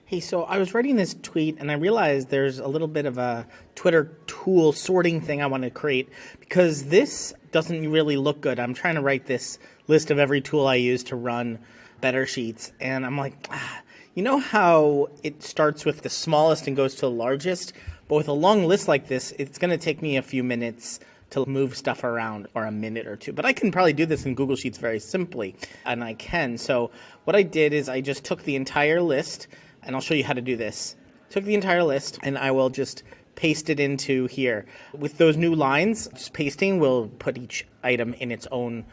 Hey, so I was writing this tweet and I realized there's a little bit of a Twitter tool sorting thing I want to create because this doesn't really look good. I'm trying to write this list of every tool I use to run Better Sheets, and I'm like, you know how it starts with the smallest and goes to the largest? But with a long list like this, it's going to take me a few minutes to move stuff around, or a minute or two. But I can probably do this in Google Sheets very simply, and I can. So what I did is I just took the entire list, and I'll show you how to do this. Took the entire list, and I will just paste it into here. With those new lines, just pasting will put each item in its own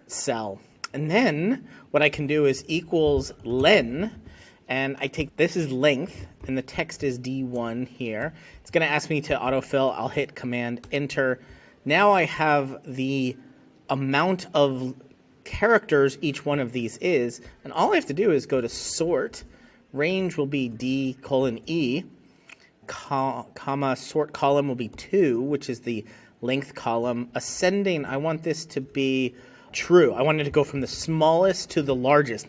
cell. And then what I can do is equals len, and I take, this is length, and the text is D1 here. It's going to ask me to autofill. I'll hit Command Enter. Now I have the amount of characters each one of these is, and all I have to do is go to sort. Range will be D:E, comma, sort column will be 2, which is the length column. Ascending, I want this to be true. I want it to go from the smallest to the largest.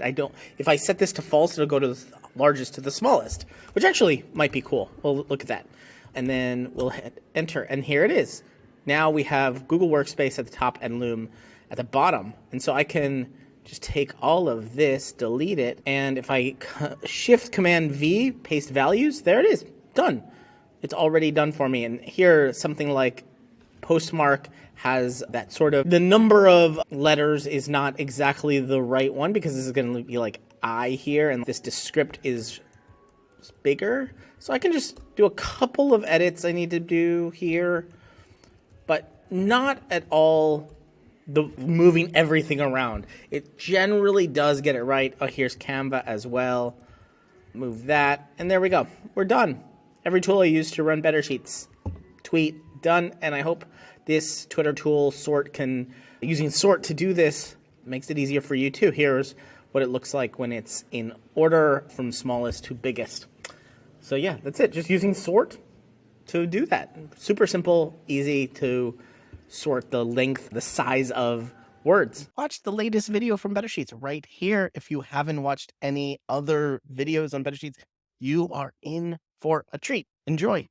If I set this to false, it'll go to the largest to the smallest, which actually might be cool. We'll look at that. And then we'll hit enter, and here it is. Now we have Google Workspace at the top and Loom at the bottom. And so I can just take all of this, delete it, and if I Shift Command V, paste values, there it is, done. It's already done for me. And here, something like postmark has that sort of, the number of letters is not exactly the right one because this is going to be like I here, and this descript is bigger. So I can just do a couple of edits I need to do here, but not at all the moving everything around. It generally does get it right. Oh, here's Canva as well. Move that, and there we go. We're done. Every tool I use to run Better Sheets. Tweet, done, and I hope this Twitter tool sort using sort to do this makes it easier for you too. Here's what it looks like when it's in order from smallest to biggest. So yeah, that's it. Just using sort to do that. Super simple, easy to sort the length, the size of words. Watch the latest video from Better Sheets right here. If you haven't watched any other videos on Better Sheets, you are in for a treat. Enjoy.